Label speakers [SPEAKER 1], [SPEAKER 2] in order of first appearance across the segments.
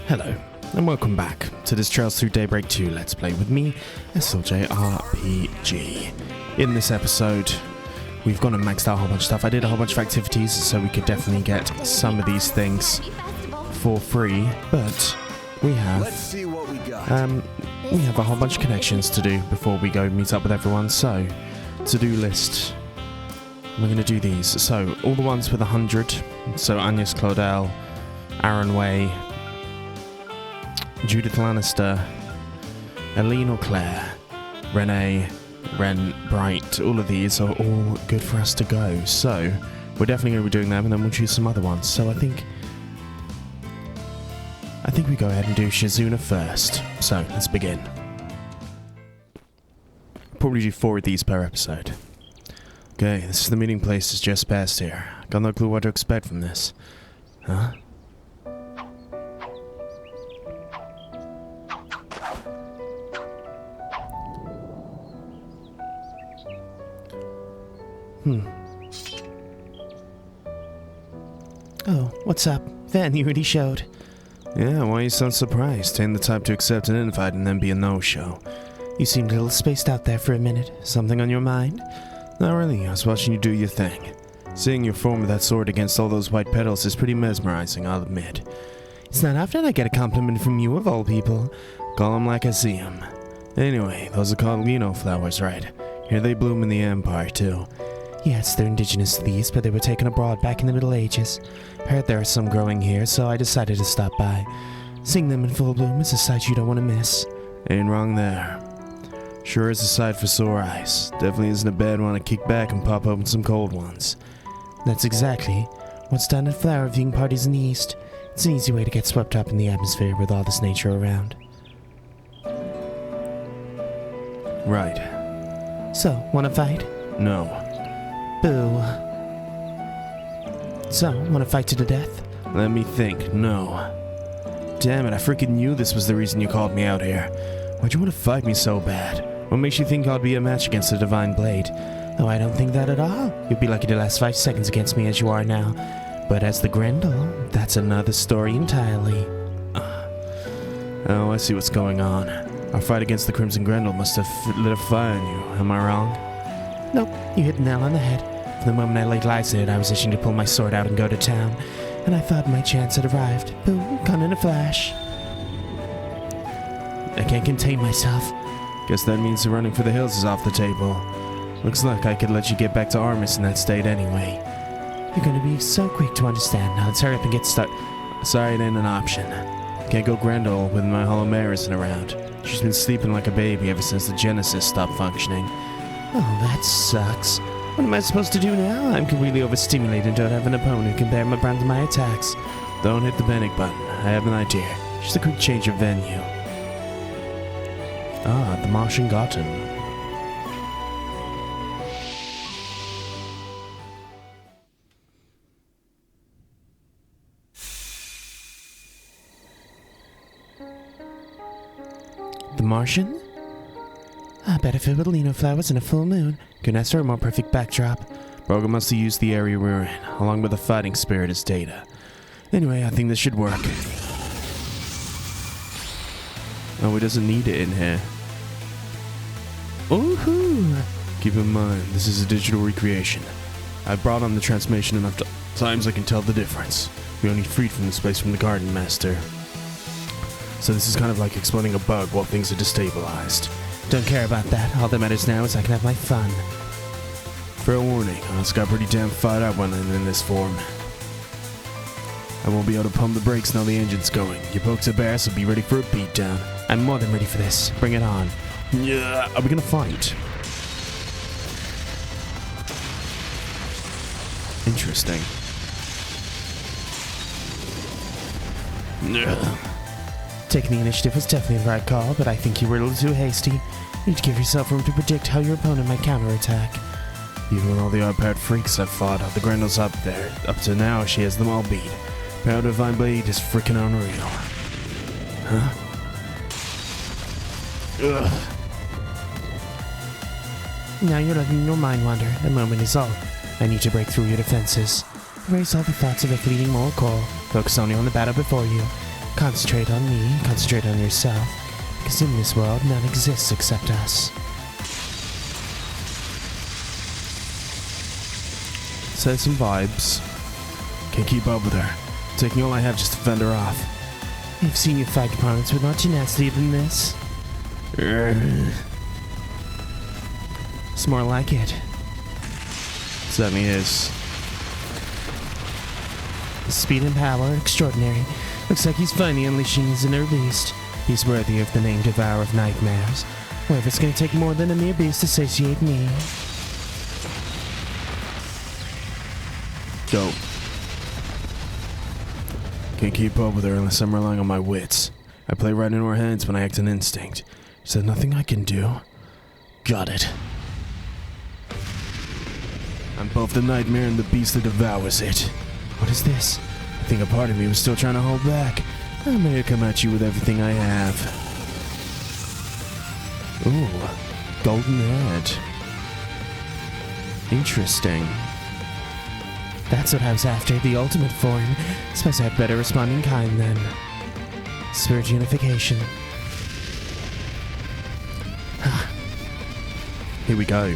[SPEAKER 1] Hello, and welcome back to this Trails Through Daybreak 2 Let's Play with me, SLJRPG. In this episode, we've gone and maxed out a whole bunch of stuff. I did a whole bunch of activities, so we could definitely get some of these things for free, but we have a whole bunch of connections to do before we go meet up with everyone. So, to-do list, we're going to do these. So, all the ones with 100, so Agnes Claudel, Aaron Way, Judith Lannister, Elaine Auclair, Renee, Ren Bright, all of these are all good for us to go. So, we're definitely going to be doing them, and then we'll choose some other ones. So I think we go ahead and do Shizuna first. So, let's begin. Probably do 4 of these per episode. Okay, this is the meeting place, it's just past here. Got no clue what to expect from this. Huh?
[SPEAKER 2] Oh, what's up? Van, you already showed.
[SPEAKER 1] Yeah, why you sound surprised? Ain't the type to accept an invite and then be a no-show.
[SPEAKER 2] You seemed a little spaced out there for a minute. Something on your mind?
[SPEAKER 1] Not really, I was watching you do your thing. Seeing your form with that sword against all those white petals is pretty mesmerizing, I'll admit.
[SPEAKER 2] It's not often I get a compliment from you of all people.
[SPEAKER 1] Call 'em like I see 'em. Anyway, those are called Lino flowers, right? Here they bloom in the Empire, too.
[SPEAKER 2] Yes, they're indigenous to the East, but they were taken abroad back in the Middle Ages. Heard there are some growing here, so I decided to stop by. Seeing them in full bloom is a sight you don't want to miss.
[SPEAKER 1] Ain't wrong there. Sure is a sight for sore eyes. Definitely isn't a bad one to kick back and pop open some cold ones.
[SPEAKER 2] That's exactly what's done at flower viewing parties in the East. It's an easy way to get swept up in the atmosphere with all this nature around.
[SPEAKER 1] Right.
[SPEAKER 2] So, wanna fight?
[SPEAKER 1] No.
[SPEAKER 2] Boo. So, wanna fight to the death?
[SPEAKER 1] Let me think. No. Damn it, I freaking knew this was the reason you called me out here. Why'd you want to fight me so bad? What makes you think I'd be a match against the Divine Blade?
[SPEAKER 2] Oh, I don't think that at all. You'd be lucky to last 5 seconds against me as you are now. But as the Grendel, that's another story entirely.
[SPEAKER 1] Oh, I see what's going on. Our fight against the Crimson Grendel must have lit a fire in you. Am I wrong?
[SPEAKER 2] Nope, you hit the nail on the head. From the moment I laid eyes on it, I was itching to pull my sword out and go to town. And I thought my chance had arrived. Boom, gone in a flash. I can't contain myself.
[SPEAKER 1] Guess that means the running for the hills is off the table. Looks like I could let you get back to Armis in that state anyway.
[SPEAKER 2] You're gonna be so quick to understand. Now let's hurry up and get started.
[SPEAKER 1] Sorry, it ain't an option. Can't go Grendel when my hollow mare isn't around. She's been sleeping like a baby ever since the Gensis stopped functioning.
[SPEAKER 2] Oh, that sucks. What am I supposed to do now? I'm completely overstimulated and don't have an opponent who can bear my brand to my attacks.
[SPEAKER 1] Don't hit the panic button. I have an idea. Just a quick change of venue. Ah, the Martian Garden.
[SPEAKER 2] The Martian? I bet if it with Lino flowers and a full moon, couldn't ask for a more perfect backdrop.
[SPEAKER 1] Brogan must have used the area we're in, along with the fighting spirit as data. Anyway, I think this should work. Oh, he doesn't need it in here.
[SPEAKER 2] Ooh-hoo!
[SPEAKER 1] Keep in mind, this is a digital recreation. I've brought on the transformation enough times I can tell the difference. We only freed from this place from the Garden Master. So this is kind of like exploding a bug while things are destabilized.
[SPEAKER 2] Don't care about that. All that matters now is I can have my fun.
[SPEAKER 1] Fair warning, I just got pretty damn fired up when I'm in this form. I won't be able to pump the brakes now the engine's going. Your pokes are bare, so be ready for a beatdown.
[SPEAKER 2] I'm more than ready for this. Bring it on.
[SPEAKER 1] Yeah, are we gonna fight? Interesting.
[SPEAKER 2] Taking the initiative was definitely the right call, but I think you were a little too hasty. You need to give yourself room to predict how your opponent might counterattack.
[SPEAKER 1] Even with all the odd-paired freaks I've fought, the Grendel's up there. Up to now, she has them all beat. Power Divine Blade is freaking unreal. Huh? Ugh.
[SPEAKER 2] Now you're letting your mind wander. A moment is all. I need to break through your defenses. Erase all the thoughts of a fleeting moral call. Focus only on the battle before you. Concentrate on me, concentrate on yourself, because in this world none exists except us.
[SPEAKER 1] Says some vibes. Can't keep up with her. Taking all I have just to fend her off.
[SPEAKER 2] I've seen you fight opponents with more tenacity than this. It's more like it.
[SPEAKER 1] Certainly is.
[SPEAKER 2] Speed and power, extraordinary. Looks like he's finally unleashing his inner beast. He's worthy of the name Devourer of Nightmares. However, it's going to take more than a mere beast to satiate me.
[SPEAKER 1] Dope. Can't keep up with her unless I'm relying on my wits. I play right into her hands when I act on instinct. Is there nothing I can do? Got it. I'm both the nightmare and the beast that devours it.
[SPEAKER 2] What is this?
[SPEAKER 1] I think a part of me was still trying to hold back. I'm ready to come at you with everything I have. Ooh, golden head. Interesting.
[SPEAKER 2] That's what I was after, the ultimate form. Suppose I had better respond in kind then. Spurge unification.
[SPEAKER 1] Here we go.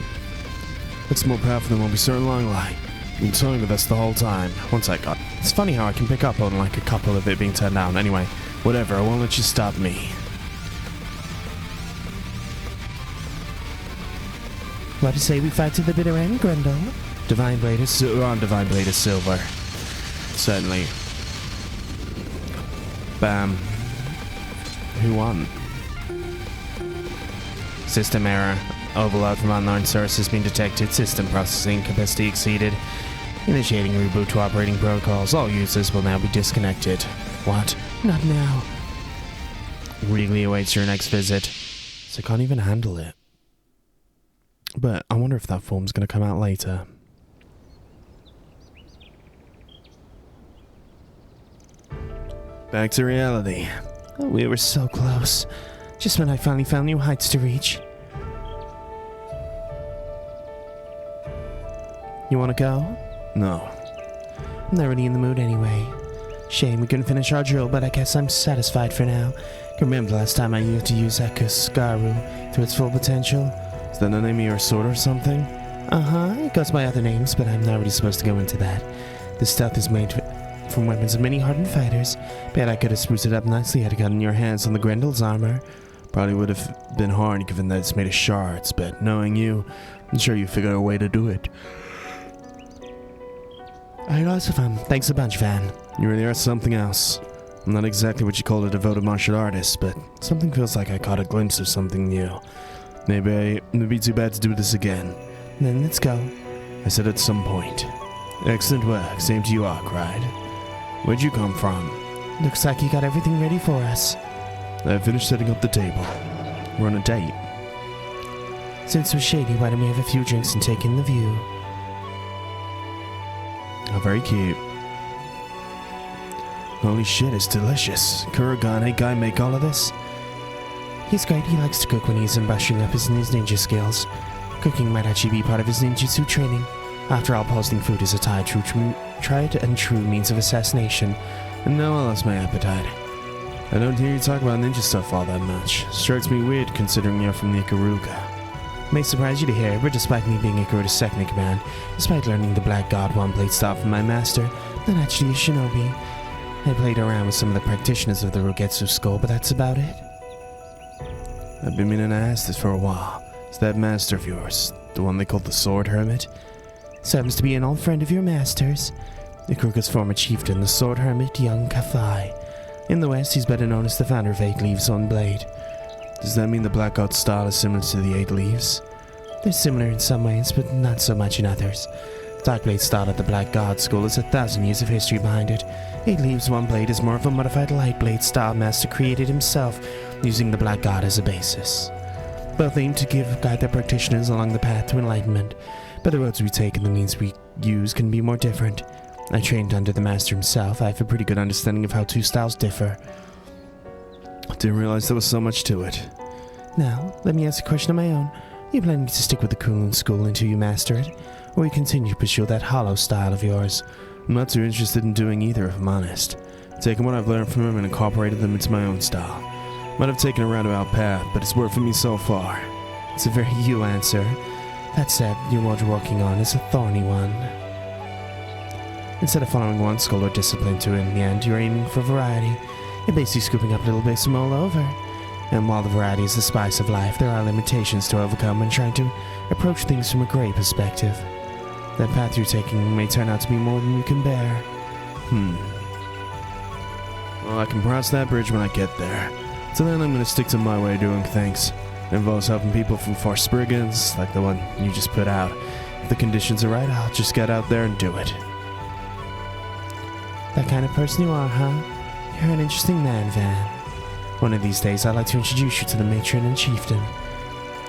[SPEAKER 1] Looks more powerful than what we saw in Longlight. You've been toying with us the whole time. Once I got... It's funny how I can pick up on like a couple of it being turned down. Anyway, whatever, I won't let you stop me.
[SPEAKER 2] What do you say we fight to the bitter end, Grendel?
[SPEAKER 1] Divine Blade is... We're on Divine Blade is silver. Certainly. Bam. Who won? System error. Overload from unknown source has been detected. System processing capacity exceeded. Initiating reboot to operating protocols. All users will now be disconnected. What?
[SPEAKER 2] Not now.
[SPEAKER 1] Really awaits your next visit. So I can't even handle it. But I wonder if that form's gonna come out later. Back to reality.
[SPEAKER 2] Oh, we were so close. Just when I finally found new heights to reach. You wanna go?
[SPEAKER 1] No.
[SPEAKER 2] I'm not really in the mood anyway. Shame we couldn't finish our drill, but I guess I'm satisfied for now. Remember the last time I used to use Skaru to its full potential?
[SPEAKER 1] Is that the name of your sword or something?
[SPEAKER 2] Uh-huh, it goes by other names, but I'm not really supposed to go into that. This stuff is made from weapons of many hardened fighters. Bet I could have spruced it up nicely had it gotten your hands on the Grendel's armor.
[SPEAKER 1] Probably would have been hard given that it's made of shards, but knowing you, I'm sure you figured a way to do it.
[SPEAKER 2] Alright, lots of fun. Thanks a bunch, Van.
[SPEAKER 1] You really are something else. I'm not exactly what you call a devoted martial artist, but something feels like I caught a glimpse of something new. Maybe it'd be too bad to do this again.
[SPEAKER 2] Then let's go.
[SPEAKER 1] I said at some point. Excellent work. Same to you, Arkride. Where'd you come from?
[SPEAKER 2] Looks like you got everything ready for us.
[SPEAKER 1] I finished setting up the table. We're on a date.
[SPEAKER 2] Since we're shady, why don't we have a few drinks and take in the view?
[SPEAKER 1] Oh, very cute. Holy shit, it's delicious. Kurgan, hey guy, make all of this?
[SPEAKER 2] He's great. He likes to cook when he isn't brushing up his ninja skills. Cooking might actually be part of his ninjutsu training. After all, posting food is a tried and true means of assassination.
[SPEAKER 1] And now I lost my appetite. I don't hear you talk about ninja stuff all that much. Strikes me weird considering you're from the Ikaruga.
[SPEAKER 2] May surprise you to hear, but despite me being Ikaruga's second in command, despite learning the Black God one-blade style from my master, I'm not actually a shinobi. I played around with some of the practitioners of the Rogetsu school, but that's about it.
[SPEAKER 1] I've been meaning to ask this for a while. Is that master of yours, the one they call the Sword Hermit?
[SPEAKER 2] So happens to be an old friend of your master's. Ikaruga's former chieftain, the Sword Hermit, young Kafai. In the West, he's better known as the founder of 8 Leaves on Blade.
[SPEAKER 1] Does that mean the Black God style is similar to the 8 Leaves?
[SPEAKER 2] They're similar in some ways, but not so much in others. Dark Blade style at the Black God School has 1,000 years of history behind it. 8 Leaves One Blade is more of a modified Light Blade style master created himself, using the Black God as a basis. Both aim to guide their practitioners along the path to enlightenment, but the roads we take and the means we use can be more different. I trained under the master himself. I have a pretty good understanding of how 2 styles differ.
[SPEAKER 1] Didn't realize there was so much to it.
[SPEAKER 2] Now, let me ask a question of my own. Are you planning to stick with the Kunlun school until you master it, or will you continue to pursue that hollow style of yours?
[SPEAKER 1] I'm not too interested in doing either, if I'm honest. taken what I've learned from him and incorporated them into my own style. Might have taken a roundabout path, but it's worked for me so far.
[SPEAKER 2] It's a very you answer. That said, your road you're walking on is a thorny one. Instead of following one school or discipline to in the end, you're aiming for variety. You're basically scooping up little bits from all over. And while the variety is the spice of life, there are limitations to overcome when trying to approach things from a great perspective. That path you're taking may turn out to be more than you can bear.
[SPEAKER 1] Well, I can cross that bridge when I get there. So then I'm going to stick to my way of doing things. It involves helping people from far Spriggans, like the one you just put out. If the conditions are right, I'll just get out there and do it.
[SPEAKER 2] That kind of person you are, huh? You're an interesting man, Van. One of these days, I'd like to introduce you to the matron and chieftain.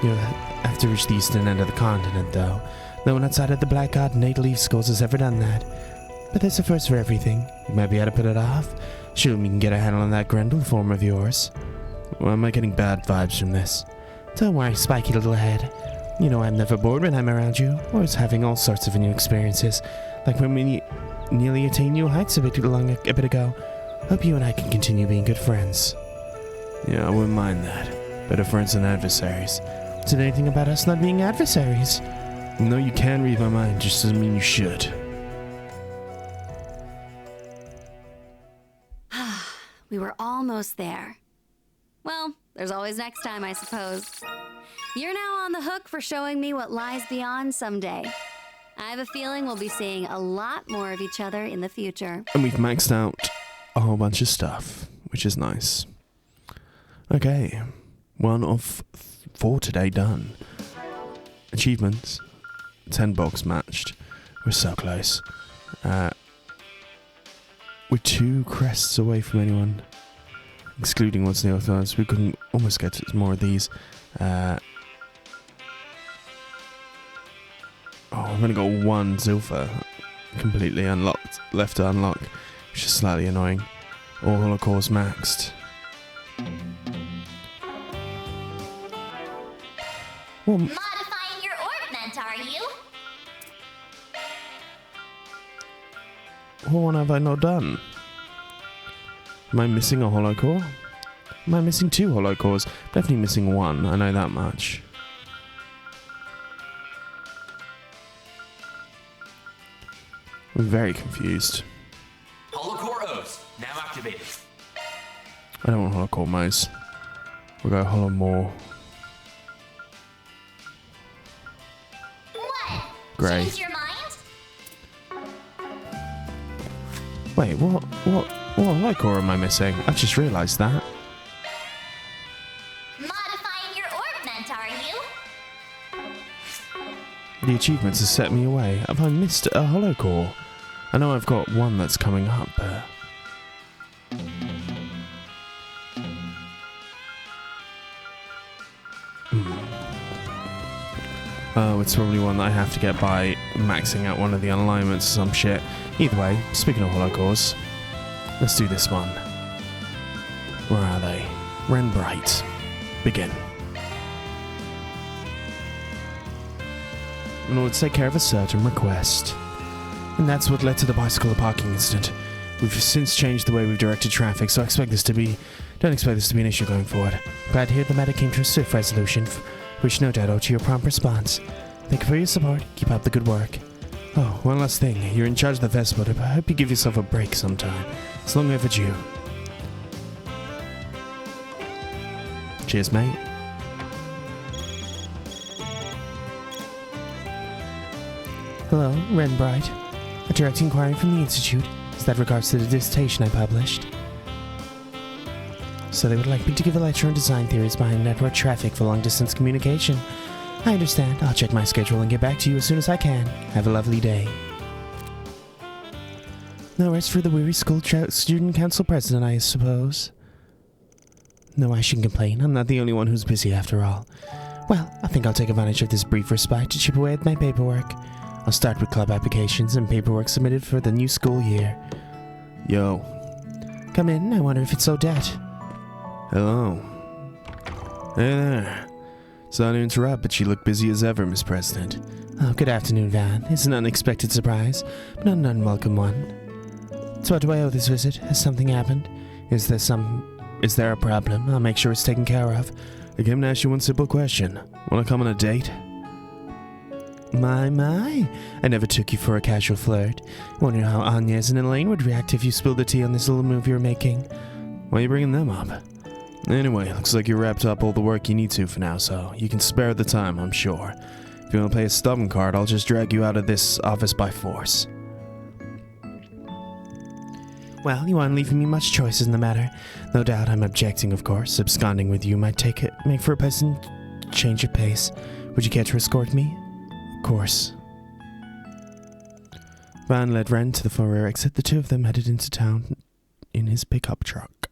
[SPEAKER 2] You'll have to reach the eastern end of the continent, though. No one outside of the Black God and 8 Leaf Schools has ever done that. But there's a first for everything. You might be able to put it off. Surely we can get a handle on that Grendel form of yours.
[SPEAKER 1] Well, am I getting bad vibes from this?
[SPEAKER 2] Don't worry, spiky little head. You know I'm never bored when I'm around you, always having all sorts of new experiences, like when we nearly attained new heights a bit ago. Hope you and I can continue being good friends.
[SPEAKER 1] Yeah, I wouldn't mind that. Better friends than adversaries.
[SPEAKER 2] Is it anything about us not being adversaries?
[SPEAKER 1] No, you can read my mind, just doesn't mean you should.
[SPEAKER 3] We were almost there. Well, there's always next time, I suppose. You're now on the hook for showing me what lies beyond someday. I have a feeling we'll be seeing a lot more of each other in the future.
[SPEAKER 1] And we've maxed out a whole bunch of stuff, which is nice. Okay, 1 of 4 today done. Achievements, 10 box matched. We're so close. We're 2 crests away from anyone, excluding what's the authors. We couldn't almost get to more of these. I'm gonna go 1 Zilpha, completely unlocked, left to unlock, which is slightly annoying. All Holocaust maxed.
[SPEAKER 4] Well, modifying your ornament, are you?
[SPEAKER 1] What one have I not done? Am I missing a holocore? Am I missing 2 holocores? Definitely missing 1, I know that much. I'm very confused.
[SPEAKER 5] Holocore O's, now activated.
[SPEAKER 1] I don't want holocore modes. We'll go holomore.
[SPEAKER 4] What?
[SPEAKER 1] Grey.
[SPEAKER 4] Change your mind?
[SPEAKER 1] Wait, what holocore am I missing? I've just realised that.
[SPEAKER 4] Modifying your ornament, are you?
[SPEAKER 1] The achievements have set me away. Have I missed a holocore? I know I've got 1 that's coming up, but... Oh, it's probably one that I have to get by maxing out one of the unalignments or some shit. Either way, speaking of holocores, let's do this one. Where are they? Renbright. Begin. In order to take care of a certain request. And that's what led to the bicycle parking incident. We've since changed the way we've directed traffic, so don't expect this to be an issue going forward. Glad to hear the matter came to a swift resolution, which no doubt owe to your prompt response. Thank you for your support. Keep up the good work. Oh, one last thing. You're in charge of the festival, but I hope you give yourself a break sometime. It's long overdue. Cheers, mate.
[SPEAKER 2] Hello, Renbright. A direct inquiry from the Institute. Is that regards to the dissertation I published? So they would like me to give a lecture on design theories behind network traffic for long-distance communication. I understand. I'll check my schedule and get back to you as soon as I can. Have a lovely day. No rest for the weary school student council president, I suppose. No, I shouldn't complain. I'm not the only one who's busy after all. Well, I think I'll take advantage of this brief respite to chip away at my paperwork. I'll start with club applications and paperwork submitted for the new school year.
[SPEAKER 1] Yo.
[SPEAKER 2] Come in. I wonder if it's Odette.
[SPEAKER 1] Hello. Hey there. Sorry to interrupt, but you look busy as ever, Miss President.
[SPEAKER 2] Oh, good afternoon, Van. It's an unexpected surprise, but not an unwelcome one. So what do I owe this visit? Has something happened? Is there a problem? I'll make sure it's taken care of.
[SPEAKER 1] I came to ask you one simple question. Want to come on a date?
[SPEAKER 2] My. I never took you for a casual flirt. Wonder how Agnes and Elaine would react if you spilled the tea on this little move you're making.
[SPEAKER 1] Why are you bringing them up? Anyway, looks like you wrapped up all the work you need to for now, so you can spare the time, I'm sure. If you want to play a stubborn card, I'll just drag you out of this office by force.
[SPEAKER 2] Well, you aren't leaving me much choices in the matter. No doubt I'm objecting, of course. Absconding with you might make for a pleasant change of pace. Would you care to escort me?
[SPEAKER 1] Of course.
[SPEAKER 2] Van led Ren to the far exit. The two of them headed into town in his pickup truck.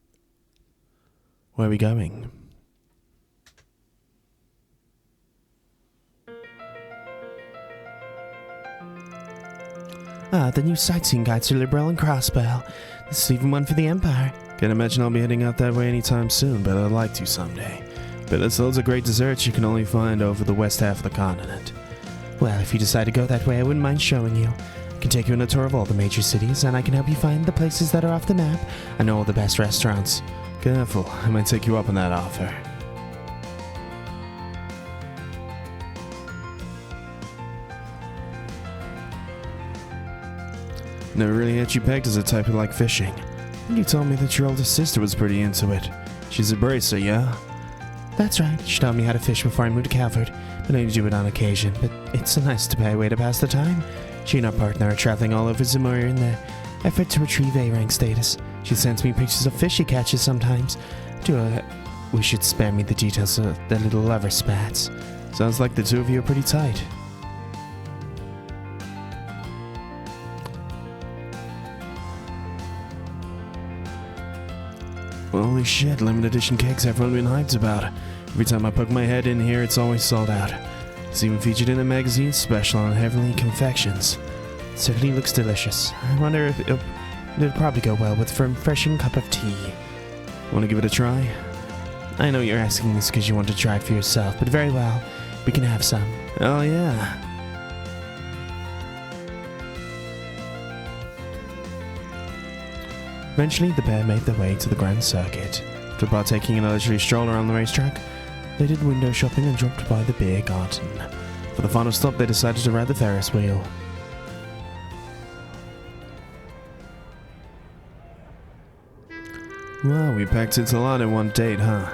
[SPEAKER 1] Where are we going?
[SPEAKER 2] The new sightseeing guides are liberal and crossbow. There's even one for the Empire.
[SPEAKER 1] Can't imagine I'll be heading out that way anytime soon, but I'd like to someday. But there's loads of great desserts you can only find over the west half of the continent.
[SPEAKER 2] Well, if you decide to go that way, I wouldn't mind showing you. I can take you on a tour of all the major cities, and I can help you find the places that are off the map. I know all the best restaurants.
[SPEAKER 1] Careful, I might take you up on that offer. Never really had you pegged as a type who liked fishing. You told me that your older sister was pretty into it. She's a bracer, yeah?
[SPEAKER 2] That's right. She taught me how to fish before I moved to Calavard, but I do it on occasion. But it's a nice way to pass the time. She and her partner are traveling all over Zamora in their effort to retrieve A-rank status. She sends me pictures of fish she catches sometimes. We should spare me the details of their little lover spats.
[SPEAKER 1] Sounds like the two of you are pretty tight. Well, holy shit, limited edition cakes everyone been hyped about. Every time I poke my head in here, it's always sold out. It's even featured in a magazine special on Heavenly Confections.
[SPEAKER 2] It certainly looks delicious. I wonder if it'd probably go well with a refreshing cup of tea.
[SPEAKER 1] Want to give it a try?
[SPEAKER 2] I know you're asking this because you want to try it for yourself, but very well. We can have some.
[SPEAKER 1] Oh, yeah.
[SPEAKER 2] Eventually, the pair made their way to the Grand Circuit. After partaking in a leisurely stroll around the racetrack, they did window shopping and dropped by the beer garden.
[SPEAKER 1] For the final stop, they decided to ride the Ferris wheel. Well, we packed it a lot in one date, huh?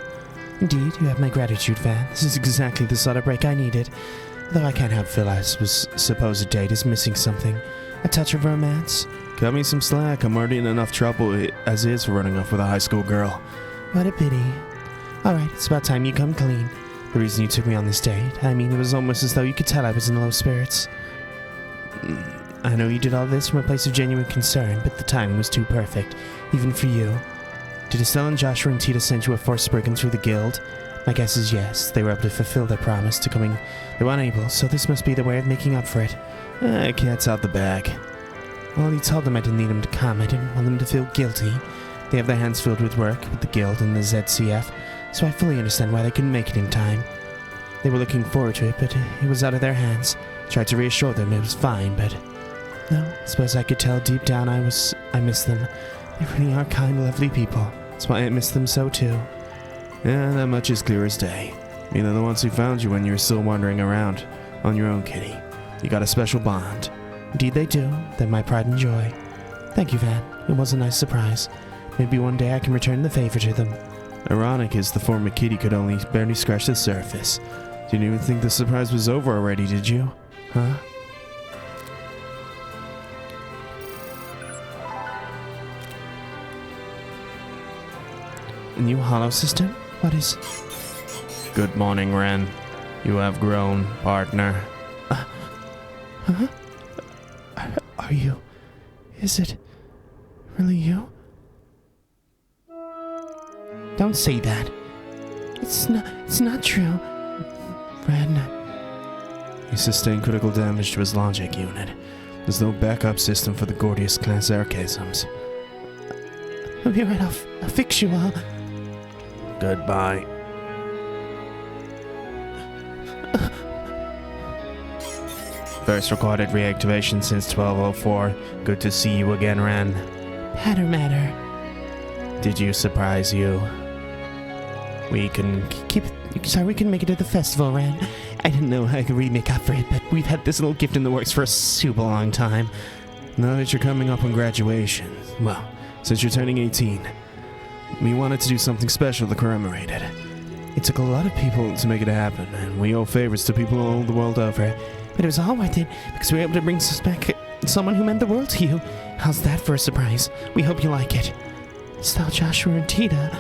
[SPEAKER 2] Indeed, you have my gratitude, Van. This is exactly the sort of break I needed. Though I can't help feel I suppose a date is missing something. A touch of romance.
[SPEAKER 1] Cut me some slack. I'm already in enough trouble as is for running off with a high school girl.
[SPEAKER 2] What a pity. Alright, it's about time you come clean. The reason you took me on this date, I mean, it was almost as though you could tell I was in low spirits. I know you did all this from a place of genuine concern, but the timing was too perfect, even for you. Did Estelle and Joshua and Tita send you a forced Spriggan through the guild? My guess is yes. They were able to fulfill their promise to coming. They were unable, so this must be their way of making up for it.
[SPEAKER 1] Cat's out the bag.
[SPEAKER 2] Well, he told them I didn't need them to come. I didn't want them to feel guilty. They have their hands filled with work with the guild and the ZCF, so I fully understand why they couldn't make it in time. They were looking forward to it, but it was out of their hands. Tried to reassure them it was fine, but... No, I suppose I could tell deep down I miss them. They really are kind, lovely people. That's why I miss them so too.
[SPEAKER 1] Yeah, that much is clear as day. They're the ones who found you when you were still wandering around on your own, kitty. You got a special bond.
[SPEAKER 2] Indeed they do. They're my pride and joy. Thank you, Van. It was a nice surprise. Maybe one day I can return the favor to them.
[SPEAKER 1] Ironic is the former kitty could only barely scratch the surface. Didn't even think the surprise was over already, did you? Huh?
[SPEAKER 2] A new hollow system? What is...
[SPEAKER 1] Good morning, Ren. You have grown, partner.
[SPEAKER 2] Huh? Are you... Is it... really you? Don't say that. It's not true. Ren...
[SPEAKER 1] He sustained critical damage to his logic unit. There's no backup system for the Gordius-class archasms.
[SPEAKER 2] I'll be right off. I'll fix you all.
[SPEAKER 1] Goodbye.
[SPEAKER 2] First recorded reactivation since 1204. Good to see you again, Ren. Patter matter.
[SPEAKER 1] Did you surprise you?
[SPEAKER 2] We can make it to the festival, Ren. I didn't know I could really make up for it, but we've had this little gift in the works for a super long time.
[SPEAKER 1] Now that you're coming up on graduation, well, since you're turning 18, we wanted to do something special to commemorate it. It took a lot of people to make it happen, and we owe favors to people all the world over.
[SPEAKER 2] But it was all worth it, because we were able to bring back someone who meant the world to you. How's that for a surprise? We hope you like it. Style Joshua and Tita,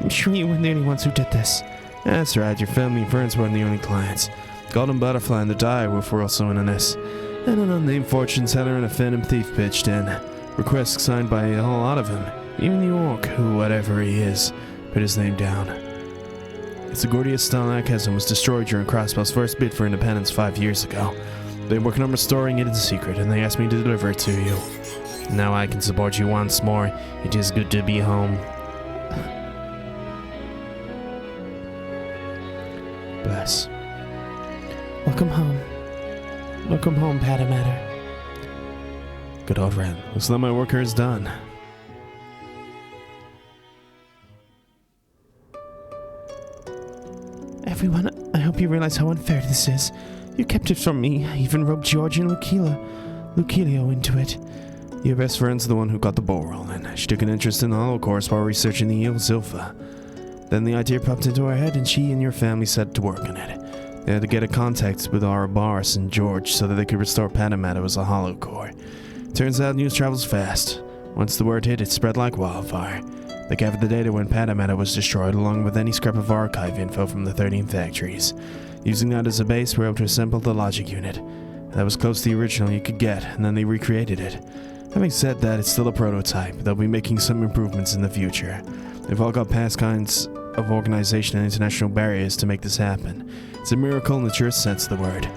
[SPEAKER 2] I'm sure you weren't the only ones who did this.
[SPEAKER 1] That's right, your family and friends weren't the only clients. Golden Butterfly and the Dire were also in on this. And an unnamed fortune teller and a phantom thief pitched in. Requests signed by a whole lot of them. Even the orc, who, whatever he is, put his name down. It's the Gordius style chasm was destroyed during Crossbell's first bid for independence 5 years ago. They're working on restoring it in secret, and they asked me to deliver it to you. Now I can support you once more. It is good to be home.
[SPEAKER 2] Bless. Welcome home. Welcome home, Padamatter.
[SPEAKER 1] Good old Ren. Looks like my work here is done.
[SPEAKER 2] Everyone, I hope you realize how unfair this is. You kept it from me. I even roped George and Lucilio into it.
[SPEAKER 1] Your best friend's the one who got the ball rolling. She took an interest in the Hollow Course while researching the eel Zilpha. Then the idea popped into her head and she and your family set to work on it. They had to get a contact with Ouroboros and George so that they could restore Panamato as a Hollow Core. Turns out news travels fast. Once the word hit, it spread like wildfire. They gathered the data when Panamato was destroyed along with any scrap of archive info from the 13 factories. Using that as a base, we were able to assemble the logic unit. That was close to the original you could get, and then they recreated it. Having said that, it's still a prototype. They'll be making some improvements in the future. They've all got past kinds of organization and international barriers to make this happen. It's a miracle in the truest sense of the word.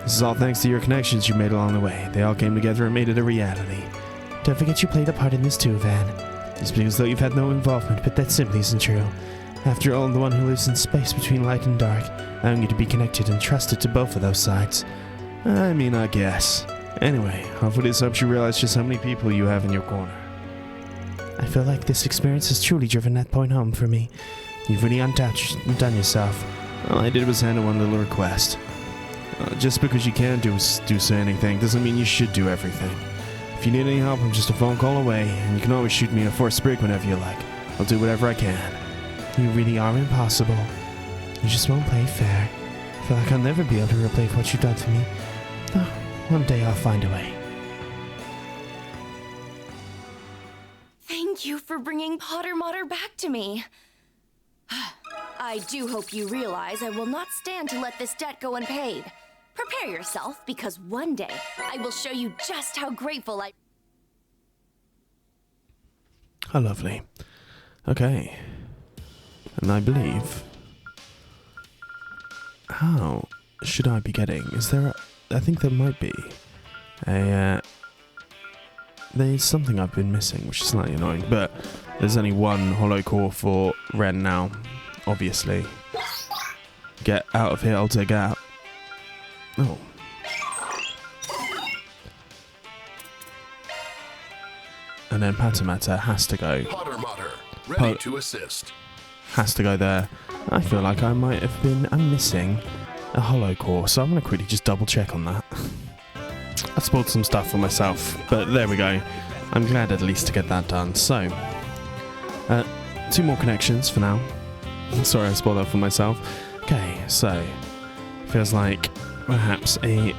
[SPEAKER 1] This is all thanks to your connections you made along the way. They all came together and made it a reality.
[SPEAKER 2] Don't forget you played a part in this too, Van.
[SPEAKER 1] You speak as though you've had no involvement,
[SPEAKER 2] But that simply isn't true. After all, I'm the one who lives in space between light and dark. I need to be connected and trusted to both of those sides.
[SPEAKER 1] I mean, I guess. Anyway, hopefully this helps you realize just how many people you have in your corner.
[SPEAKER 2] I feel like this experience has truly driven that point home for me. You've really undone yourself.
[SPEAKER 1] All I did was handle one little request. Just because you can do anything doesn't mean you should do everything. If you need any help, I'm just a phone call away, and you can always shoot me a Fort Sprig whenever you like. I'll do whatever I can.
[SPEAKER 2] You really are impossible. You just won't play fair. I feel like I'll never be able to repay what you've done for me. Though, one day I'll find a way.
[SPEAKER 6] Thank you for bringing Potter Mater back to me. I do hope you realize I will not stand to let this debt go unpaid. Prepare yourself, because one day I will show you just how grateful I...
[SPEAKER 1] How lovely. Okay. And I believe... How should I be getting... Is there a... I think there might be a... There's something I've been missing, which is slightly annoying, but there's only one hollow core for Ren now, obviously. Get out of here, I'll dig out. Oh. And then Patamata has to go.
[SPEAKER 7] Potter Mater, ready to assist.
[SPEAKER 1] Has to go there. I feel like I might have been... I'm missing a hollow core, so I'm going to quickly just double check on that. I spoiled some stuff for myself, but there we go. I'm glad at least to get that done. So, 2 more connections for now. Sorry I spoiled that for myself. Okay, so, feels like perhaps we're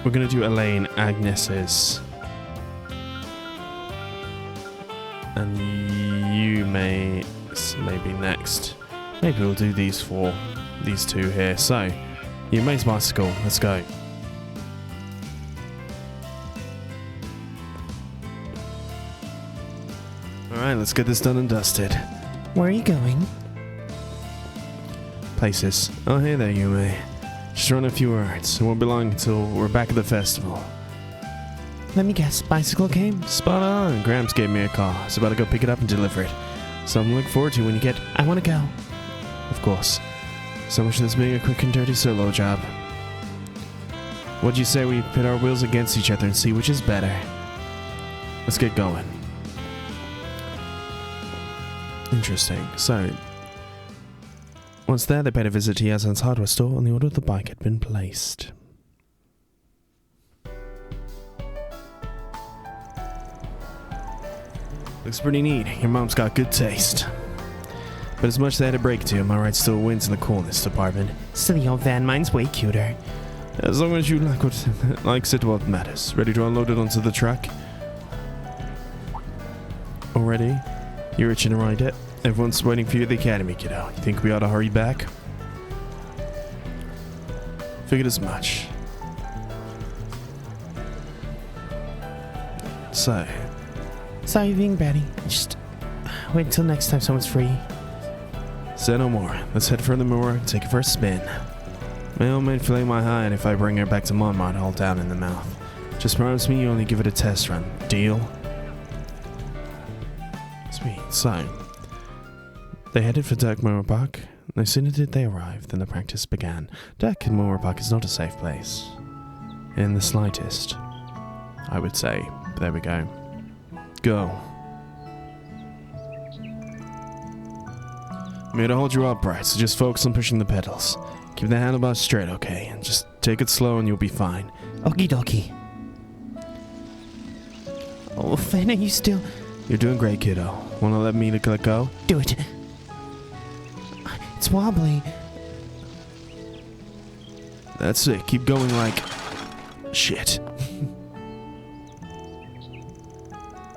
[SPEAKER 1] going to do Elaine Agnes's. And you may be next. Maybe we'll do these 2 here. So, you Maze Bicycle, let's go. Alright, let's get this done and dusted.
[SPEAKER 2] Where are you going?
[SPEAKER 1] Places. Oh, hey there, Yume. Just run a few errands. It won't be long until we're back at the festival.
[SPEAKER 2] Let me guess, bicycle came?
[SPEAKER 1] Spot on. Gramps gave me a call. I was about to go pick it up and deliver it. Something to look forward to when you get...
[SPEAKER 2] I want to go.
[SPEAKER 1] Of course. So much of this being a quick and dirty solo job. What'd you say we pit our wheels against each other and see which is better? let's get going. Interesting. So, once there, they paid a visit to Yazan's hardware store and the order of the bike had been placed. Looks pretty neat. Your mom's got good taste. But as much as they had to break to, my ride still wins in the coolness department.
[SPEAKER 2] Silly old van, mine's way cuter.
[SPEAKER 1] As long as you like what likes it, what matters. Ready to unload it onto the truck? Already? You're itching to ride it? Everyone's waiting for you at the academy, kiddo. You think we ought to hurry back? Figured as much. So,
[SPEAKER 2] Sorry being bratty. Just wait until next time someone's free.
[SPEAKER 1] say no more. Let's head for the moor and take it for a spin. My old maid fillet my hide if I bring her back to Montmartre all down in the mouth. Just promise me you only give it a test run. Deal? Sweet. So, they headed for Dirk Moor Park. No sooner did they arrive than the practice began. Dirk Moor Park is not a safe place. In the slightest, I would say. But there we go. Go. I'm here to hold you upright, so just focus on pushing the pedals. Keep the handlebars straight, okay? And just take it slow and you'll be fine.
[SPEAKER 2] Okie dokie. Oh, Finn, are you still...
[SPEAKER 1] You're doing great, kiddo. Wanna let me let go?
[SPEAKER 2] Do it. It's wobbly.
[SPEAKER 1] That's it. Keep going like... Shit.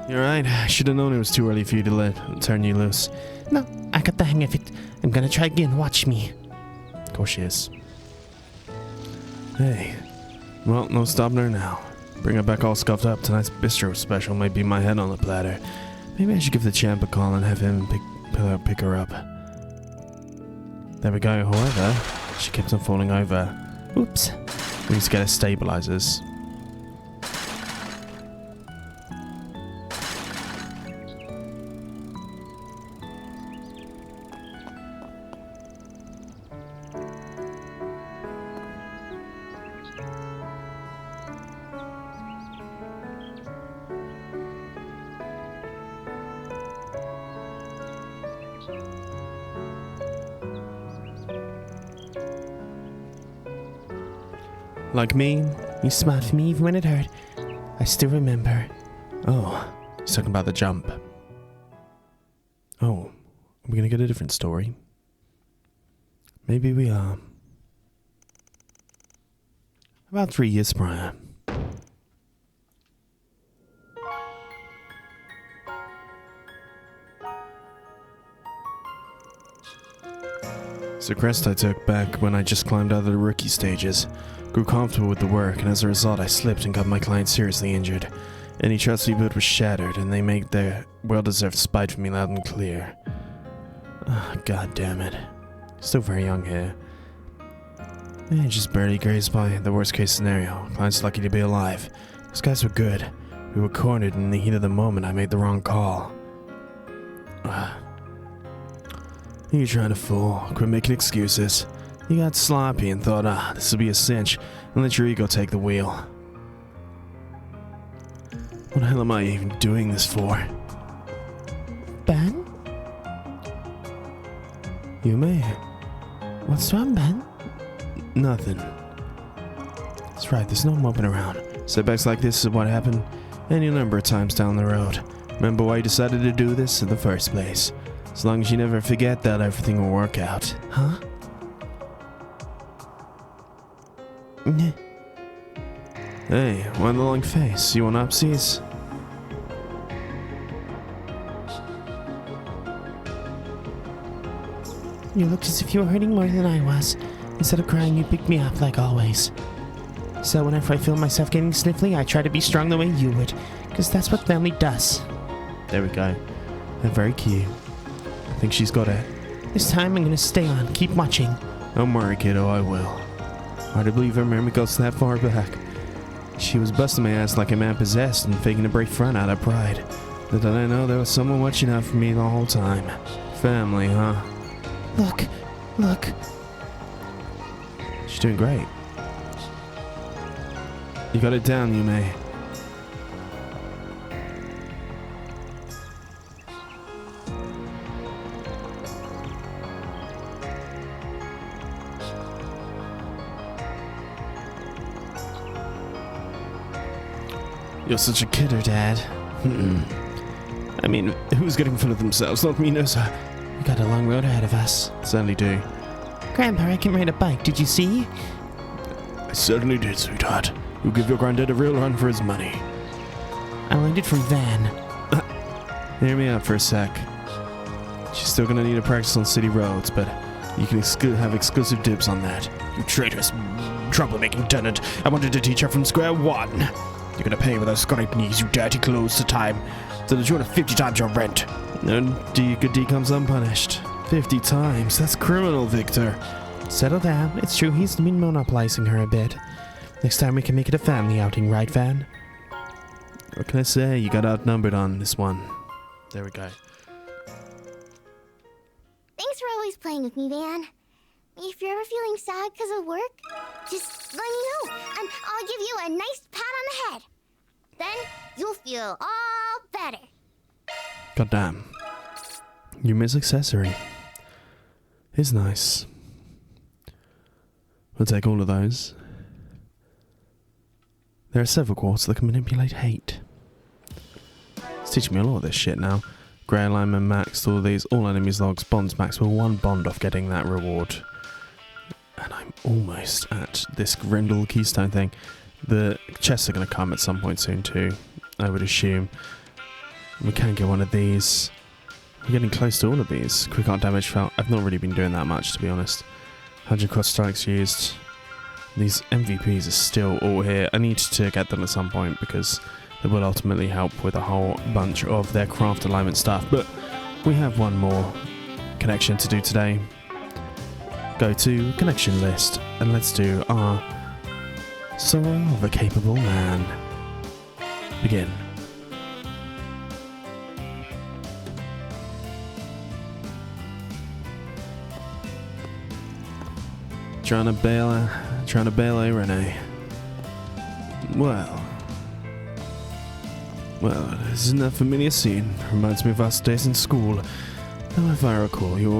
[SPEAKER 1] You're right. I should have known it was too early for you to turn you loose.
[SPEAKER 2] No, I got the hang of it. I'm gonna try again. Watch me.
[SPEAKER 1] Of course she is. Hey. Well, no stopping her now. Bring her back all scuffed up. Tonight's bistro special might be my head on the platter. Maybe I should give the champ a call and have him pick her up. There we go. However, she kept on falling over.
[SPEAKER 2] Oops.
[SPEAKER 1] We need to get her stabilizers. Like me?
[SPEAKER 2] You smiled for me even when it hurt. I still remember.
[SPEAKER 1] Oh, he's talking about the jump. Oh, are we gonna get a different story? Maybe we are. About 3 years prior. It's a crest I took back when I just climbed out of the rookie stages. Grew comfortable with the work, and as a result I slipped and got my client seriously injured. Any trust we built was shattered, and they made their well-deserved spite for me loud and clear. God damn it. Still very young here. Just barely grazed by the worst case scenario. Client's lucky to be alive. Those guys were good. We were cornered, and in the heat of the moment I made the wrong call. You're trying to fool. Quit making excuses. You got sloppy and thought, this will be a cinch, and let your ego take the wheel. What the hell am I even doing this for?
[SPEAKER 2] Ben?
[SPEAKER 1] You may.
[SPEAKER 2] What's wrong, Ben?
[SPEAKER 1] Nothing. That's right, there's no moping around. Setbacks like this is what happened any number of times down the road. Remember why you decided to do this in the first place. As long as you never forget that, everything will work out.
[SPEAKER 2] Huh?
[SPEAKER 1] Hey, why the long face? You want upsies?
[SPEAKER 2] You looked as if you were hurting more than I was. Instead of crying, you picked me up like always. So whenever I feel myself getting sniffly, I try to be strong the way you would. Because that's what family does.
[SPEAKER 1] There we go. They're very cute. I think she's got it.
[SPEAKER 2] This time I'm gonna stay on. Keep watching.
[SPEAKER 1] Don't worry, kiddo, I will. Hard to believe her memory goes that far back. She was busting my ass like a man possessed and faking a brave front out of pride. Little did I know there was someone watching out for me the whole time. Family, huh?
[SPEAKER 2] Look. Look.
[SPEAKER 1] She's doing great. You got it down, Yume. You're such a kidder, Dad. I mean, who's getting full of themselves? Not me, no, sir.
[SPEAKER 2] We got a long road ahead of us.
[SPEAKER 1] Certainly do.
[SPEAKER 2] Grandpa, I can ride a bike, did you see?
[SPEAKER 1] I certainly did, sweetheart. You'll give your granddad a real run for his money.
[SPEAKER 2] I learned it from Van.
[SPEAKER 1] Hear me out for a sec. She's still gonna need to practice on city roads, but you can have exclusive dibs on that. You traitorous, troublemaking tenant. I wanted to teach her from square one. You're gonna pay with those scraped knees, you dirty clothes to time, to the tune of 50 times your rent. No good deed comes unpunished. 50 times? That's criminal, Victor.
[SPEAKER 2] Settle down. It's true he's been monopolizing her a bit. Next time we can make it a family outing, right, Van?
[SPEAKER 1] What can I say? You got outnumbered on this one. There we go.
[SPEAKER 4] Thanks for always playing with me, Van. If you're ever feeling sad because of work, just let me know, and I'll give you a nice pat on the head. Then you'll feel all better.
[SPEAKER 1] Goddamn. You miss accessory. It's nice. We'll take all of those. There are several quartz that can manipulate hate. It's teaching me a lot of this shit now. Grey alignment maxed, all these, all enemies logs, bonds max. We're one bond off getting that reward. And I'm almost at this Grendel keystone thing. The chests are going to come at some point soon too, I would assume. We can get one of these. We're getting close to all of these. Quick art damage felt. I've not really been doing that much, to be honest. 100 cross strikes used. These MVPs are still all here. I need to get them at some point because it will ultimately help with a whole bunch of their craft alignment stuff. But we have one more connection to do today. Go to connection list and let's do our Sorrow of a Capable Man. Begin. Trying to bail a Renee. Well, isn't that a familiar scene? Reminds me of our days in school. Now, if I recall, you would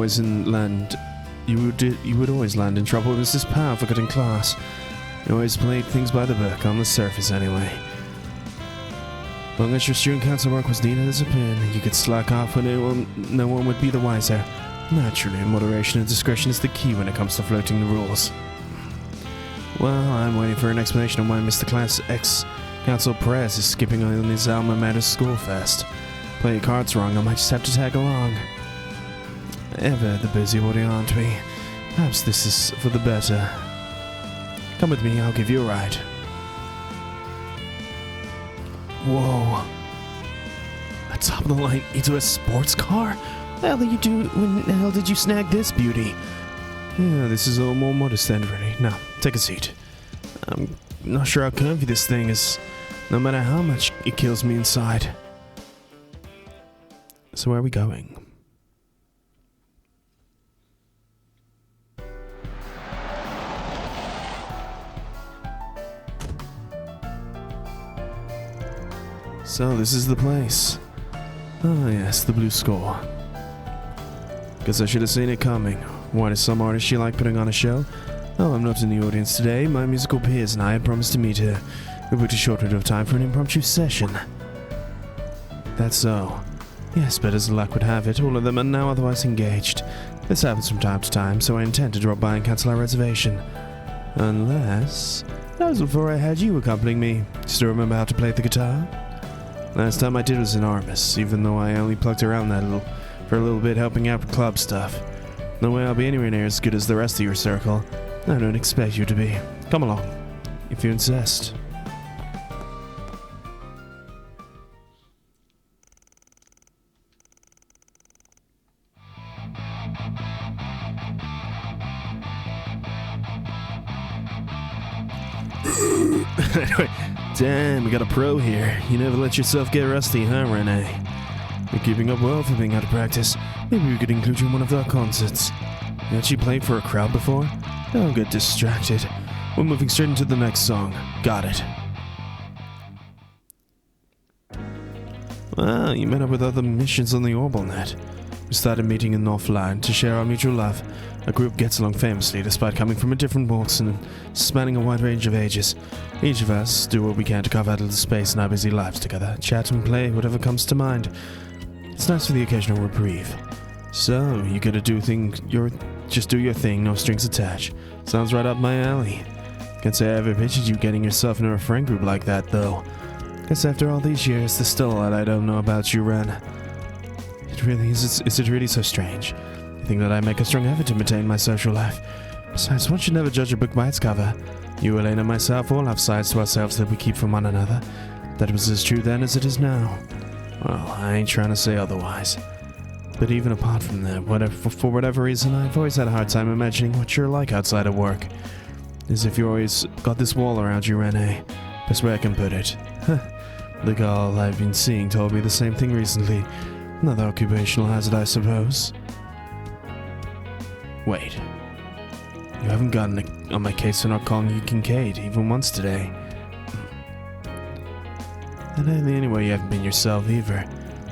[SPEAKER 1] always land in trouble with Mrs. Power for cutting class. You always played things by the book, on the surface anyway. Long as your student council work was needed as a pin, you could slack off when no one would be the wiser. Naturally, moderation and discretion is the key when it comes to floating the rules. Well, I'm waiting for an explanation on why Mr. Class Council Perez is skipping on his alma mater school fest. Play your cards wrong, I might just have to tag along. Ever the busybody, aren't we? Perhaps this is for the better. Come with me, I'll give you a ride. Whoa. A top of the line into a sports car? When the hell did you snag this beauty? Yeah, this is a little more modest than really. Now, take a seat. I'm not sure how comfy this thing is, no matter how much it kills me inside. So where are we going? So this is the place. Ah yes, the blue score. Guess I should have seen it coming. Why does some artist she like putting on a show? Oh, I'm not in the audience today. My musical peers and I had promised to meet her. We booked a short window of time for an impromptu session. That's so. Yes, but as luck would have it, all of them are now otherwise engaged. This happens from time to time, so I intend to drop by and cancel our reservation. Unless... That was before I had you accompanying me. Still remember how to play the guitar? Last time I did was in Armis, even though I only plucked around for a little bit helping out with club stuff. No way I'll be anywhere near as good as the rest of your circle. I don't expect you to be. Come along, if you insist. Anyway, damn, we got a pro here. You never let yourself get rusty, huh, Renee? You're keeping up well for being out of practice. Maybe we could include you in one of our concerts. You actually played for a crowd before? Don't get distracted. We're moving straight into the next song. Got it. Wow, you met up with other missions on the Orbital Net. We started meeting in offline to share our mutual love. A group gets along famously despite coming from a different walks and spanning a wide range of ages. Each of us do what we can to carve out a little space in our busy lives together, chat and play whatever comes to mind. It's nice for the occasional reprieve. So, you gotta just do your thing, no strings attached. Sounds right up my alley. Can't say I ever pictured you getting yourself into a friend group like that, though. Guess after all these years, there's still a lot I don't know about you, Ren. Is it really so strange? I think that I make a strong effort to maintain my social life. Besides, one should never judge a book by its cover. You, Elaine, and myself all have sides to ourselves that we keep from one another. That was as true then as it is now. Well, I ain't trying to say otherwise. But even apart from that, for whatever reason, I've always had a hard time imagining what you're like outside of work. As if you always got this wall around you, Renee. Best way I can put it. The girl I've been seeing told me the same thing recently. Another occupational hazard, I suppose. Wait. You haven't gotten on my case for not calling you Kincaid, even once today. And anyway, you haven't been yourself either.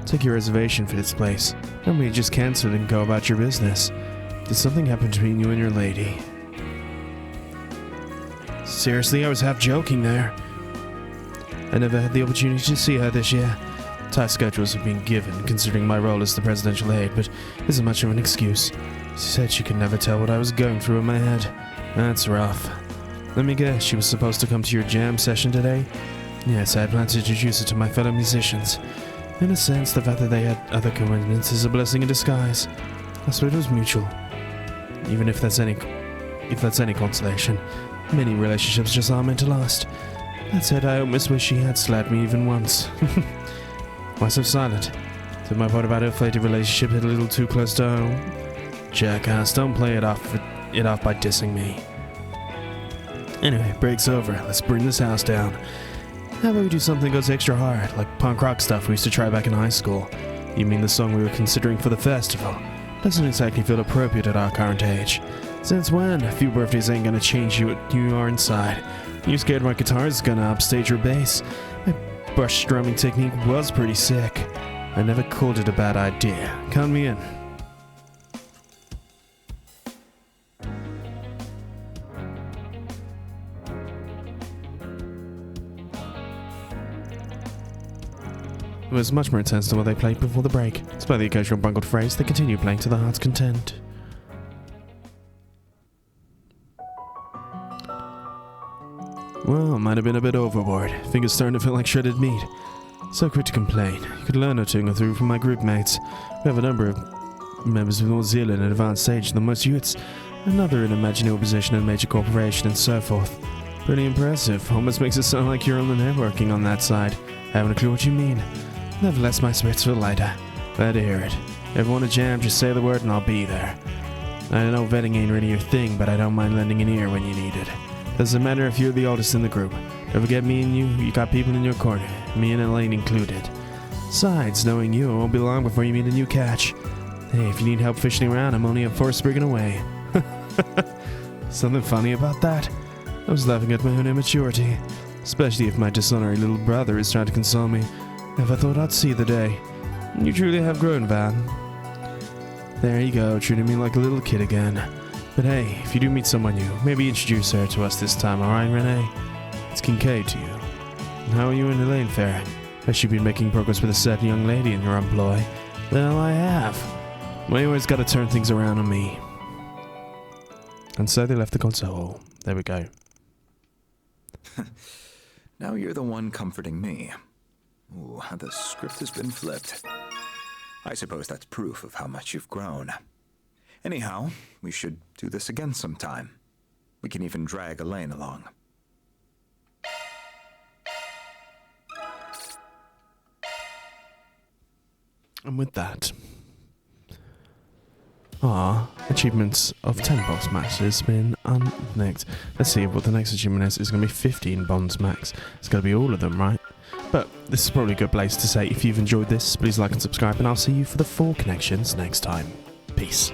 [SPEAKER 1] Take your reservation for this place. Tell me you just cancel it and go about your business. Did something happen between you and your lady? Seriously, I was half joking there. I never had the opportunity to see her this year. Tight schedules have been given, considering my role as the presidential aide, but isn't much of an excuse. She said she could never tell what I was going through in my head. That's rough. Let me guess, she was supposed to come to your jam session today? Yes, I had planned to introduce her to my fellow musicians. In a sense, the fact that they had other commitments is a blessing in disguise. I suppose it was mutual. Even if that's any consolation. Many relationships just aren't meant to last. That said, I almost wish she had slapped me even once. Why so silent? Did my part about her inflated relationship hit a little too close to home? Jackass, don't play it off by dissing me. Anyway, break's over. Let's bring this house down. How about we do something that goes extra hard, like punk rock stuff we used to try back in high school? You mean the song we were considering for the festival? Doesn't exactly feel appropriate at our current age. Since when? A few birthdays ain't gonna change you what you are inside. You scared my guitar is gonna upstage your bass? My brush strumming technique was pretty sick. I never called it a bad idea. Count me in. It was much more intense than what they played before the break. Despite the occasional bungled phrase, they continued playing to the heart's content. Well, might have been a bit overboard. Fingers starting to feel like shredded meat. So quick to complain. You could learn a thing or two from my group mates. We have a number of members with more zeal in an advanced stage than most youths. Another in a managerial position in a major corporation and so forth. Pretty impressive. Almost makes it sound like you're on the networking on that side. I haven't a clue what you mean. Nevertheless, my spirits feel lighter. Glad to hear it. Ever want to jam, just say the word and I'll be there. I know vetting ain't really your thing, but I don't mind lending an ear when you need it. Doesn't matter if you're the oldest in the group. Don't forget me and you got people in your corner. Me and Elaine included. Besides, knowing you, it won't be long before you meet a new catch. Hey, if you need help fishing around, I'm only a 4 Spriggan away. Something funny about that? I was laughing at my own immaturity. Especially if my dishonorary little brother is trying to console me. Never thought I'd see the day. You truly have grown, Van. There you go, treating me like a little kid again. But hey, if you do meet someone new, maybe introduce her to us this time, alright, Renee? It's Kincaid to you. And how are you and Elaine faring? Has you been making progress with a certain young lady in your employ? Well, I have. Well, you always gotta turn things around on me. And so they left the console. There we go.
[SPEAKER 8] Now you're the one comforting me. Ooh, how the script has been flipped. I suppose that's proof of how much you've grown. Anyhow, we should do this again sometime. We can even drag Elaine along.
[SPEAKER 1] And with that... achievements of 10 boss matches has been unnicked. Let's see what the next achievement is. It's going to be 15 bonds max. It's going to be all of them, right? But this is probably a good place to say if you've enjoyed this, please like and subscribe, and I'll see you for the 4 connections next time. Peace.